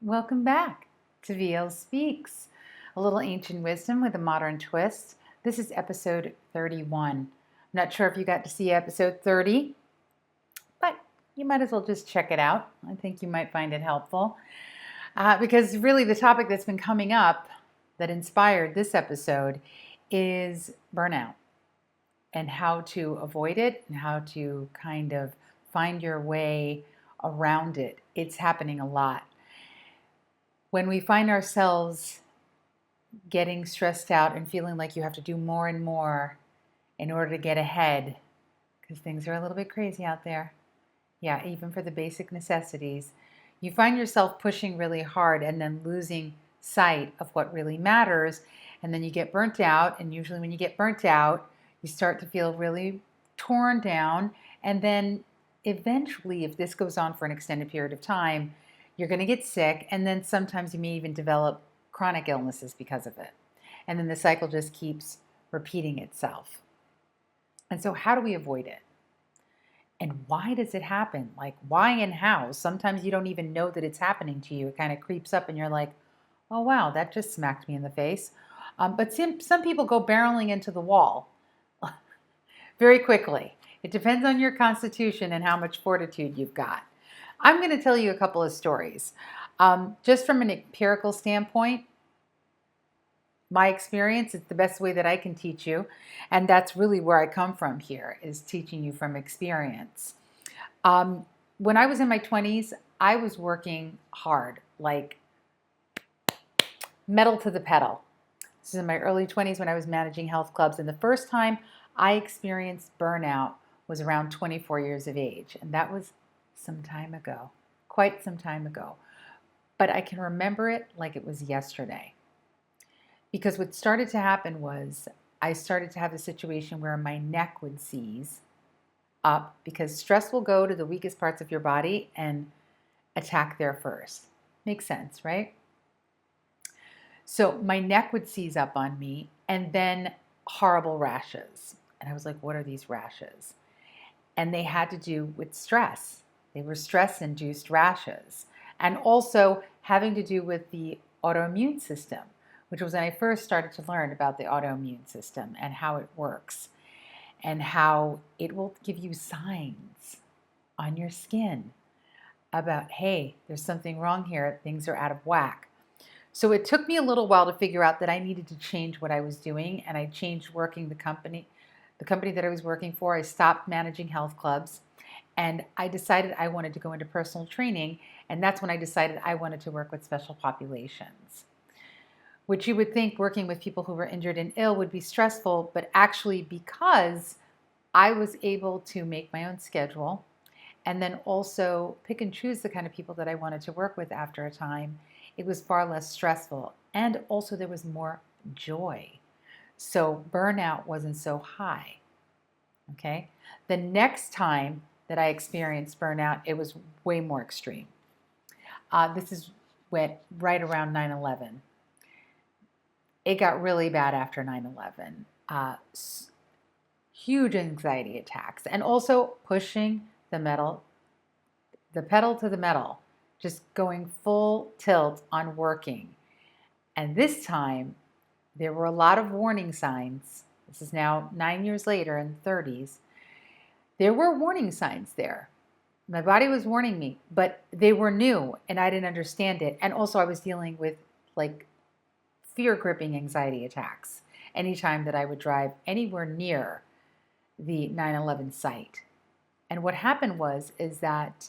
Welcome back to VL Speaks, a little ancient wisdom with a modern twist. This is episode 31. I'm not sure if you got to see episode 30, but you might as well just check it out. I think you might find it helpful because really the topic that's been coming up that inspired this episode is burnout and how to avoid it and how to kind of find your way around it. It's happening a lot. When we find ourselves getting stressed out and feeling like you have to do more and more in order to get ahead, because things are a little bit crazy out there. Yeah, even for the basic necessities, you find yourself pushing really hard and then losing sight of what really matters. And then you get burnt out. And usually when you get burnt out, you start to feel really torn down. And then eventually, if this goes on for an extended period of time, you're going to get sick, and then sometimes you may even develop chronic illnesses because of it. And then the cycle just keeps repeating itself. And so how do we avoid it? And why does it happen? Like, why and how? Sometimes you don't even know that it's happening to you. It kind of creeps up and you're like, oh, wow, that just smacked me in the face. But some people go barreling into the wall very quickly. It depends on your constitution and how much fortitude you've got. I'm going to tell you a couple of stories. Just from an empirical standpoint, my experience is the best way that I can teach you. And that's really where I come from here, is teaching you from experience. When I was in my 20s, I was working hard, like metal to the pedal. This is in my early 20s when I was managing health clubs. And the first time I experienced burnout was around 24 years of age. And that was some time ago, quite some time ago. But I can remember it like it was yesterday. Because what started to happen was I started to have a situation where my neck would seize up, because stress will go to the weakest parts of your body and attack there first. Makes sense, right? So my neck would seize up on me, and then horrible rashes. And I was like, what are these rashes? And they had to do with stress. They were stress-induced rashes, and also having to do with the autoimmune system, which was when I first started to learn about the autoimmune system and how it works and how it will give you signs on your skin about, hey, there's something wrong here, things are out of whack. So it took me a little while to figure out that I needed to change what I was doing, and I changed working the company that I was working for. I stopped managing health clubs. And I decided I wanted to go into personal training, and that's when I decided I wanted to work with special populations, which you would think working with people who were injured and ill would be stressful, but actually because I was able to make my own schedule and then also pick and choose the kind of people that I wanted to work with after a time, it was far less stressful, and also there was more joy. So burnout wasn't so high, okay? The next time that I experienced burnout, it was way more extreme. This went right around 9/11. It got really bad after 9/11. Huge anxiety attacks, and also pushing the pedal to the metal, just going full tilt on working. And this time, there were a lot of warning signs. This is now 9 years later, in the 30s. There were warning signs there. My body was warning me, but they were new and I didn't understand it. And also I was dealing with like fear-gripping anxiety attacks anytime that I would drive anywhere near the 9/11 site. And what happened is that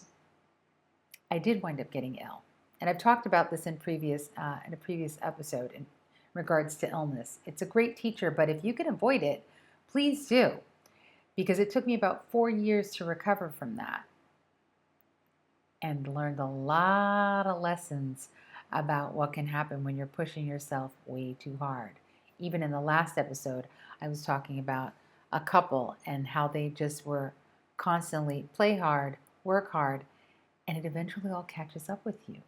I did wind up getting ill. And I've talked about this in a previous episode in regards to illness. It's a great teacher, but if you can avoid it, please do. Because it took me about 4 years to recover from that, and learned a lot of lessons about what can happen when you're pushing yourself way too hard. Even in the last episode, I was talking about a couple and how they just were constantly play hard, work hard, and it eventually all catches up with you.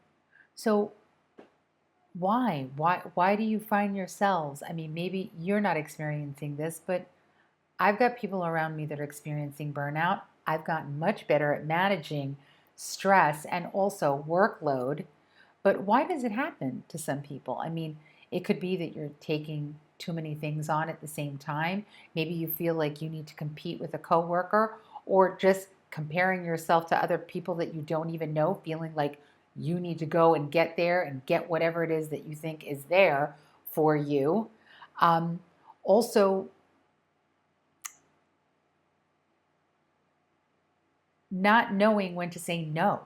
So Why? Why do you find yourselves? I mean, maybe you're not experiencing this, but I've got people around me that are experiencing burnout. I've gotten much better at managing stress and also workload. But why does it happen to some people? I mean, it could be that you're taking too many things on at the same time. Maybe you feel like you need to compete with a coworker, or just comparing yourself to other people that you don't even know, feeling like you need to go and get there and get whatever it is that you think is there for you. Um, Also, not knowing when to say no,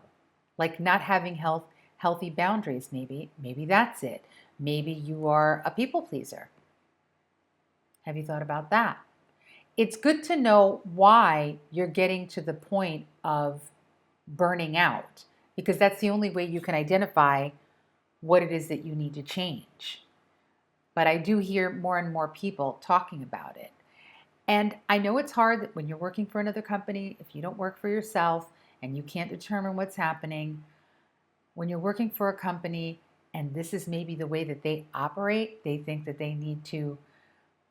like not having healthy boundaries. Maybe that's it. Maybe you are a people pleaser. Have you thought about that? It's good to know why you're getting to the point of burning out, because that's the only way you can identify what it is that you need to change. But I do hear more and more people talking about it. And I know it's hard that when you're working for another company, if you don't work for yourself and you can't determine what's happening, when you're working for a company and this is maybe the way that they operate, they think that they need to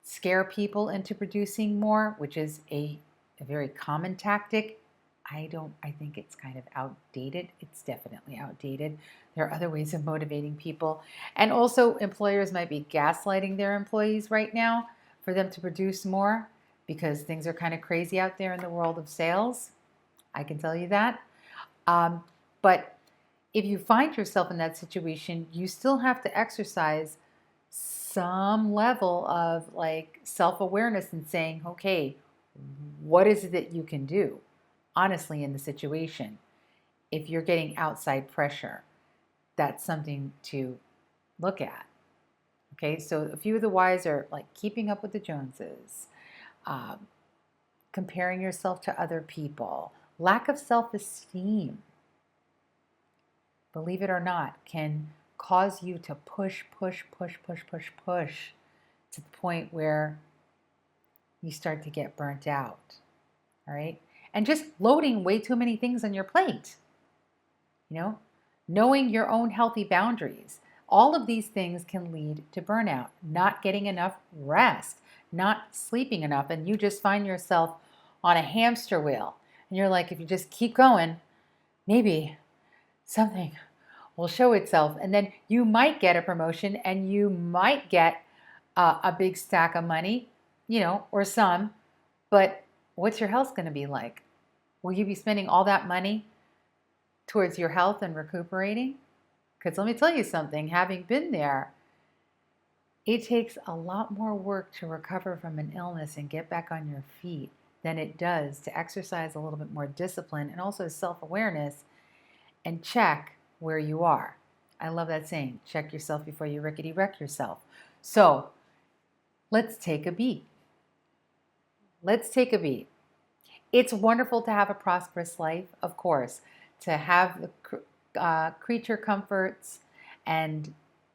scare people into producing more, which is a very common tactic. I think it's kind of outdated. It's definitely outdated. There are other ways of motivating people. And also, employers might be gaslighting their employees right now for them to produce more because things are kind of crazy out there in the world of sales. I can tell you that. But if you find yourself in that situation, you still have to exercise some level of like self-awareness and saying, okay, what is it that you can do honestly in the situation? If you're getting outside pressure, that's something to look at. Okay, so a few of the whys are like keeping up with the Joneses, um, comparing yourself to other people, lack of self-esteem, believe it or not, can cause you to push to the point where you start to get burnt out. All right. And just loading way too many things on your plate, you know, knowing your own healthy boundaries. All of these things can lead to burnout, not getting enough rest, not sleeping enough. And you just find yourself on a hamster wheel. And you're like, if you just keep going, maybe something will show itself. And then you might get a promotion and you might get a big stack of money, or some, but what's your health going to be like? Will you be spending all that money towards your health and recuperating? Because let me tell you something, having been there, it takes a lot more work to recover from an illness and get back on your feet than it does to exercise a little bit more discipline and also self-awareness and check where you are. I love that saying, check yourself before you rickety wreck yourself. So let's take a beat. Let's take a beat. It's wonderful to have a prosperous life, of course, to have the creature comforts and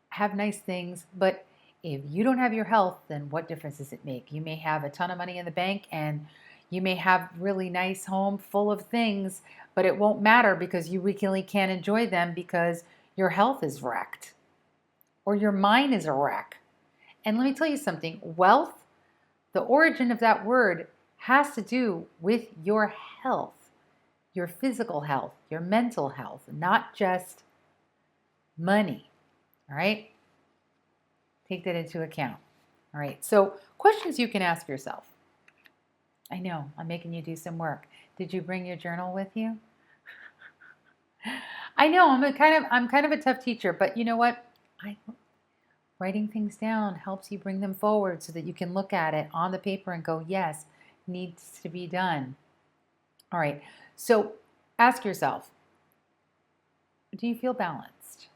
have nice things. But if you don't have your health, then what difference does it make? You may have a ton of money in the bank and you may have really nice home full of things, but it won't matter because you really can't enjoy them because your health is wrecked or your mind is a wreck. And let me tell you something, wealth, the origin of that word has to do with your health, your physical health, your mental health, not just money. All right? Take that into account. All right. So, questions you can ask yourself. I know, I'm making you do some work. Did you bring your journal with you? I know, I'm kind of a tough teacher, but you know what? Writing things down helps you bring them forward so that you can look at it on the paper and go, yes, needs to be done. All right. So ask yourself, do you feel balanced?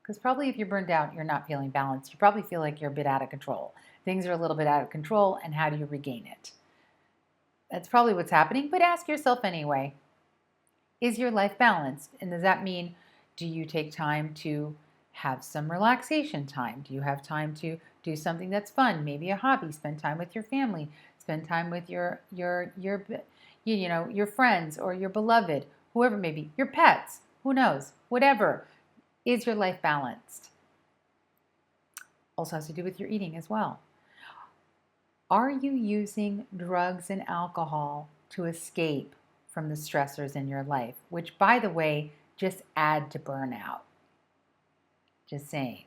Because probably if you're burned out, you're not feeling balanced. You probably feel like you're a bit out of control. Things are a little bit out of control, and how do you regain it? That's probably what's happening, but ask yourself anyway. Is your life balanced? And does that mean, do you take time to have some relaxation time? Do you have time to do something that's fun? Maybe a hobby, spend time with your family, spend time with your friends or your beloved, whoever it may be, your pets, who knows, whatever. Is your life balanced? Also has to do with your eating as well. Are you using drugs and alcohol to escape from the stressors in your life, which, by the way, just add to burnout? Just saying.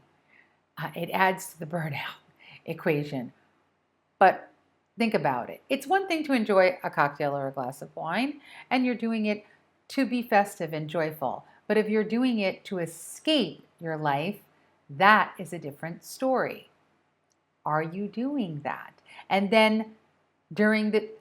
It adds to the burnout equation. But think about it. It's one thing to enjoy a cocktail or a glass of wine, and you're doing it to be festive and joyful. But if you're doing it to escape your life, that is a different story. Are you doing that? And then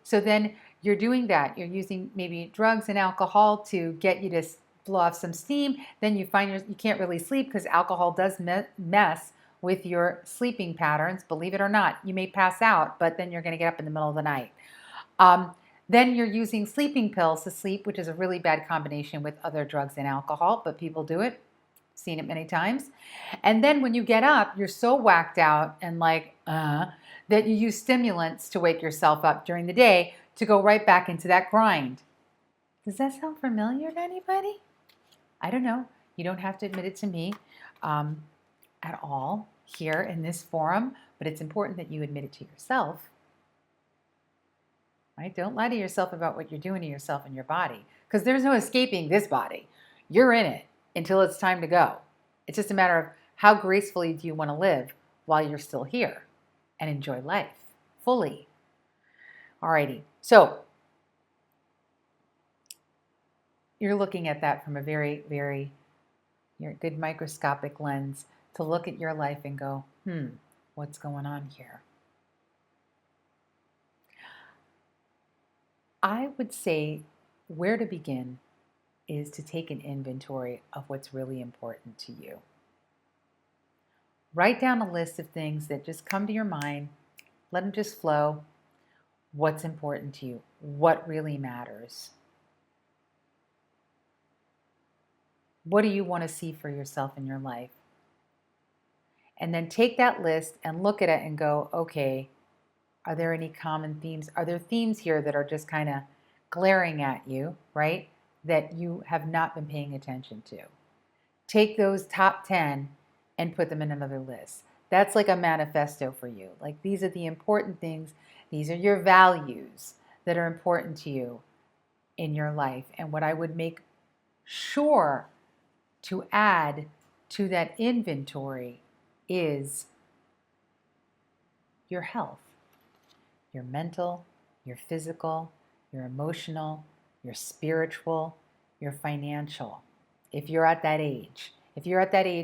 so then you're doing that. You're using maybe drugs and alcohol to get you to blow off some steam. Then you find you can't really sleep because alcohol does mess with your sleeping patterns. Believe it or not, you may pass out, but then you're going to get up in the middle of the night. Um, then you're using sleeping pills to sleep, which is a really bad combination with other drugs and alcohol, but people do it. Seen it many times. And then when you get up, you're so whacked out and that you use stimulants to wake yourself up during the day to go right back into that grind. Does that sound familiar to anybody? I don't know. You don't have to admit it to me at all here in this forum, but it's important that you admit it to yourself. Right? Don't lie to yourself about what you're doing to yourself and your body, because there's no escaping this body. You're in it until it's time to go. It's just a matter of how gracefully do you want to live while you're still here and enjoy life fully. Alrighty, so you're looking at that from a very, very good microscopic lens to look at your life and go, what's going on here? I would say where to begin is to take an inventory of what's really important to you. Write down a list of things that just come to your mind. Let them just flow. What's important to you? What really matters? What do you want to see for yourself in your life? And then take that list and look at it and go, okay, are there any common themes? Are there themes here that are just kind of glaring at you, right? That you have not been paying attention to? Take those top 10 and put them in another list. That's like a manifesto for you. Like, these are the important things. These are your values that are important to you in your life. And what I would make sure to add to that inventory is your health, your mental, your physical, your emotional, your spiritual, your financial. If you're at that age,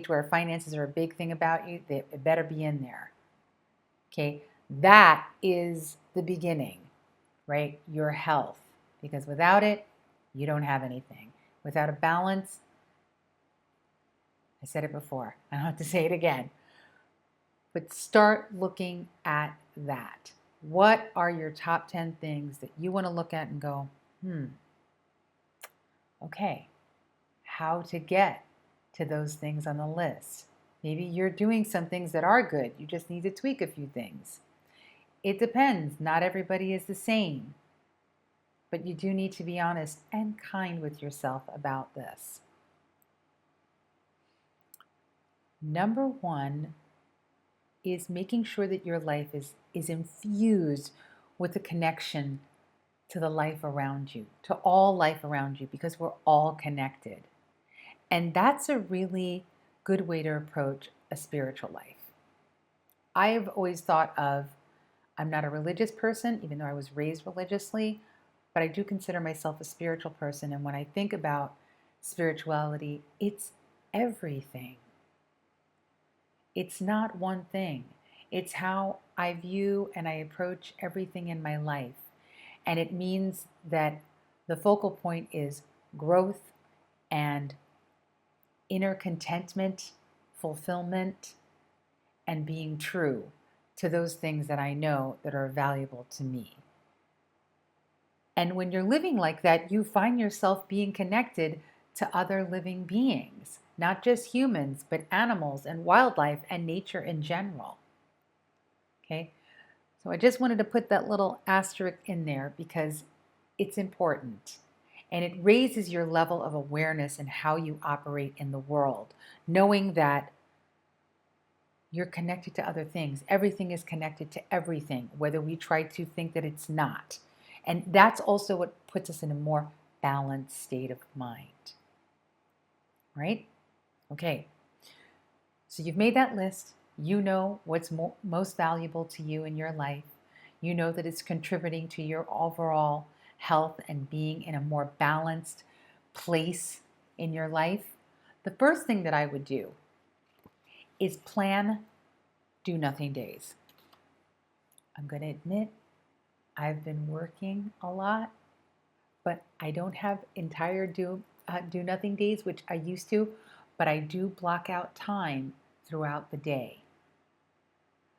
where finances are a big thing about you, it better be in there. Okay, that is the beginning, right? Your health, because without it, you don't have anything. Without a balance, I said it before, I don't have to say it again, but start looking at that. What are your top 10 things that you want to look at and go, okay, how to get to those things on the list? Maybe you're doing some things that are good. You just need to tweak a few things. It depends. Not everybody is the same. But you do need to be honest and kind with yourself about this. Number one is making sure that your life is infused with a connection to the life around you, to all life around you, because we're all connected. And that's a really good way to approach a spiritual life. I've always thought of, I'm not a religious person, even though I was raised religiously, but I do consider myself a spiritual person. And when I think about spirituality, it's everything. It's not one thing. It's how I view and I approach everything in my life. And it means that the focal point is growth and inner contentment, fulfillment, and being true to those things that I know that are valuable to me. And when you're living like that, you find yourself being connected to other living beings, not just humans, but animals and wildlife and nature in general. Okay? So I just wanted to put that little asterisk in there because it's important. And it raises your level of awareness and how you operate in the world, knowing that you're connected to other things. Everything is connected to everything, whether we try to think that it's not. And that's also what puts us in a more balanced state of mind, right? Okay, so you've made that list. You know what's most valuable to you in your life. You know that it's contributing to your overall health and being in a more balanced place in your life. The first thing that I would do is plan do nothing days. I'm going to admit I've been working a lot, but I don't have entire do nothing days, which I used to, but I do block out time throughout the day.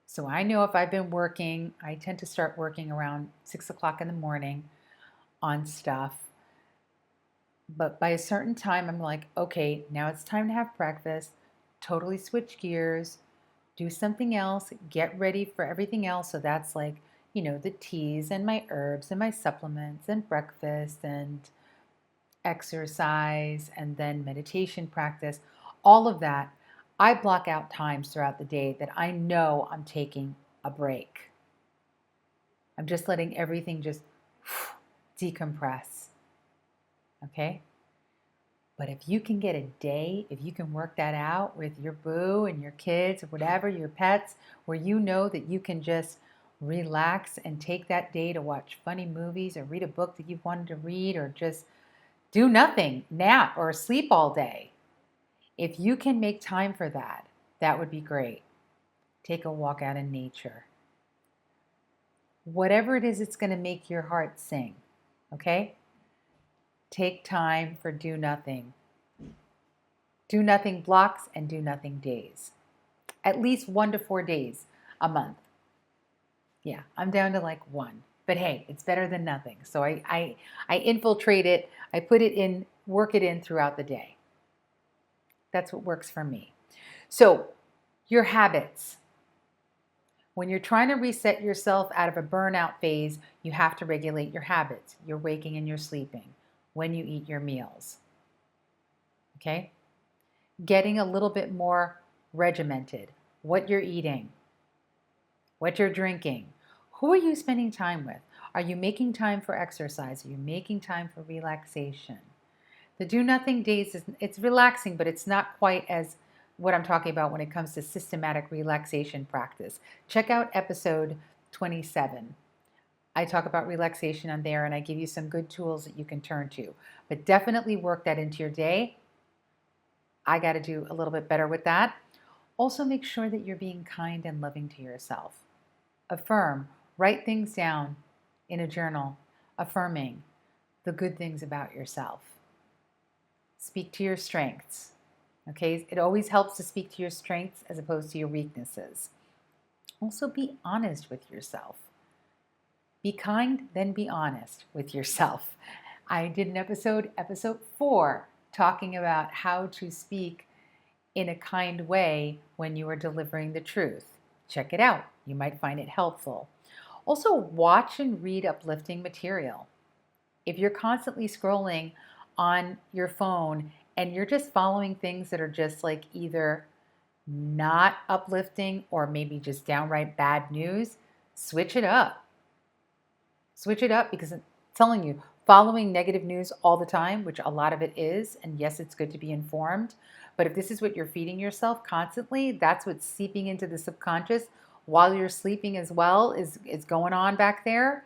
So I know if I've been working, I tend to start working around 6 o'clock in the morning on stuff. But by a certain time, I'm like, okay, now it's time to have breakfast, totally switch gears, do something else, get ready for everything else. So that's like, the teas and my herbs and my supplements and breakfast and exercise and then meditation practice, all of that. I block out times throughout the day that I know I'm taking a break. I'm just letting everything just decompress. Okay? But if you can get a day, if you can work that out with your boo and your kids or whatever, your pets, where you know that you can just relax and take that day to watch funny movies or read a book that you've wanted to read or just do nothing, nap or sleep all day. If you can make time for that, that would be great. Take a walk out in nature. Whatever it is, it's going to make your heart sing. Okay? Take time for do nothing. Do nothing blocks and do nothing days. At least 1 to 4 days a month. Yeah, I'm down to like 1. But hey, it's better than nothing. So I infiltrate it. I put it in, work it in throughout the day. That's what works for me. So your habits. When you're trying to reset yourself out of a burnout phase, you have to regulate your habits. Your waking and your sleeping. When you eat your meals. Okay? Getting a little bit more regimented. What you're eating. What you're drinking. Who are you spending time with? Are you making time for exercise? Are you making time for relaxation? The do nothing days, it's relaxing, but it's not quite as what I'm talking about when it comes to systematic relaxation practice. Check out episode 27. I talk about relaxation on there and I give you some good tools that you can turn to. But definitely work that into your day. I got to do a little bit better with that. Also, make sure that you're being kind and loving to yourself. Affirm, write things down in a journal, affirming the good things about yourself. Speak to your strengths. Okay, it always helps to speak to your strengths as opposed to your weaknesses. Also, be honest with yourself. Be kind, then be honest with yourself. I did an episode 4, talking about how to speak in a kind way when you are delivering the truth. Check it out. You might find it helpful. Also, watch and read uplifting material. If you're constantly scrolling on your phone and you're just following things that are just like either not uplifting or maybe just downright bad news, switch it up. Switch it up because I'm telling you, following negative news all the time, which a lot of it is, and yes, it's good to be informed, but if this is what you're feeding yourself constantly, that's what's seeping into the subconscious while you're sleeping as well is going on back there.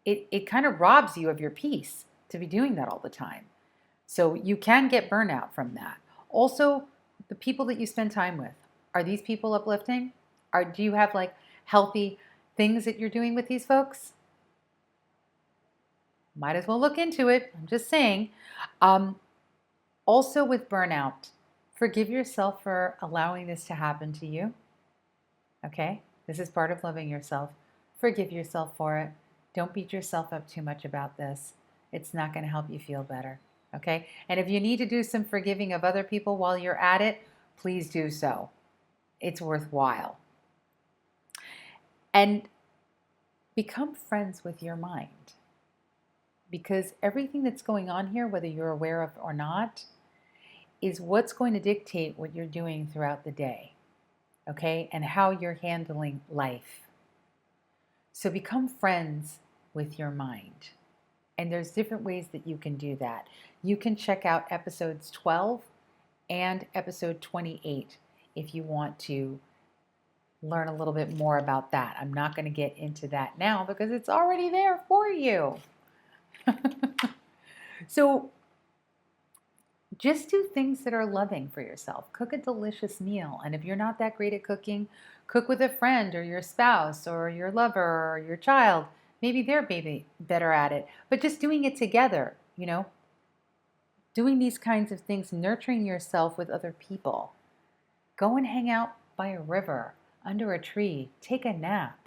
It kind of robs you of your peace to be doing that all the time. So you can get burnout from that. Also, the people that you spend time with, are these people uplifting? Do you have like healthy things that you're doing with these folks? Might as well look into it. I'm just saying. Also with burnout, forgive yourself for allowing this to happen to you. Okay? This is part of loving yourself. Forgive yourself for it. Don't beat yourself up too much about this. It's not going to help you feel better. Okay? And if you need to do some forgiving of other people while you're at it, please do so. It's worthwhile. And become friends with your mind. Because everything that's going on here, whether you're aware of or not, is what's going to dictate what you're doing throughout the day. okay, and how you're handling life. So become friends with your mind. And there's different ways that you can do that. You can check out episodes 12 and episode 28 if you want to learn a little bit more about that. I'm not going to get into that now because it's already there for you. So just do things that are loving for yourself. Cook a delicious meal. And if you're not that great at cooking, cook with a friend or your spouse or your lover or your child. Maybe they're maybe better at it. But just doing it together, doing these kinds of things, nurturing yourself with other people. Go and hang out by a river, under a tree, take a nap.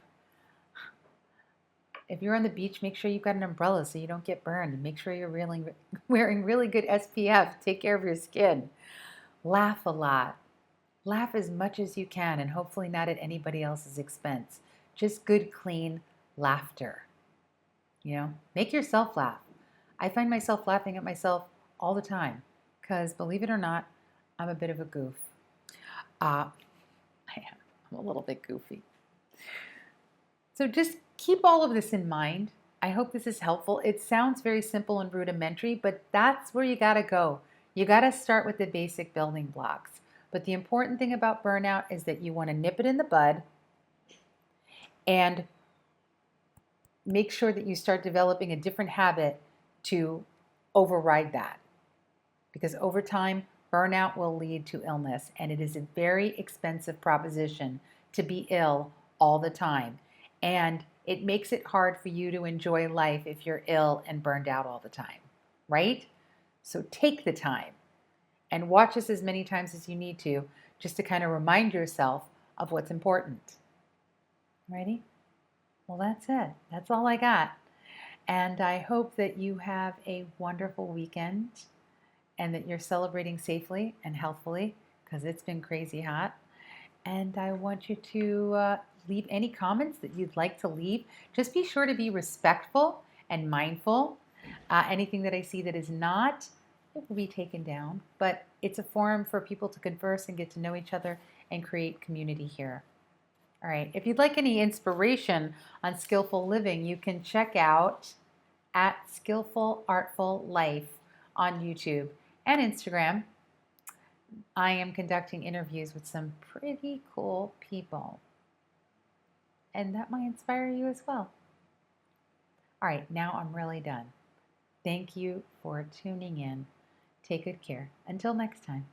If you're on the beach, make sure you've got an umbrella so you don't get burned. And make sure you're wearing really good SPF. Take care of your skin. Laugh a lot. Laugh as much as you can, and hopefully not at anybody else's expense. Just good, clean laughter. Make yourself laugh. I find myself laughing at myself all the time because, believe it or not, I'm a bit of a goof. I am. I'm a little bit goofy. So just keep all of this in mind. I hope this is helpful. It sounds very simple and rudimentary, but that's where you got to go. You got to start with the basic building blocks. But the important thing about burnout is that you want to nip it in the bud and make sure that you start developing a different habit to override that. Because over time, burnout will lead to illness, and it is a very expensive proposition to be ill all the time. And it makes it hard for you to enjoy life if you're ill and burned out all the time, right? So take the time and watch this as many times as you need to, just to kind of remind yourself of what's important. Ready? Well, that's it. That's all I got. And I hope that you have a wonderful weekend and that you're celebrating safely and healthfully because it's been crazy hot. And I want you to leave any comments that you'd like to leave. Just be sure to be respectful and mindful. Anything that I see that is not, it will be taken down. But it's a forum for people to converse and get to know each other and create community here. All right. If you'd like any inspiration on skillful living, you can check out at Skillful Artful Life on YouTube and Instagram. I am conducting interviews with some pretty cool people, and that might inspire you as well. All right, now I'm really done. Thank you for tuning in. Take good care. Until next time.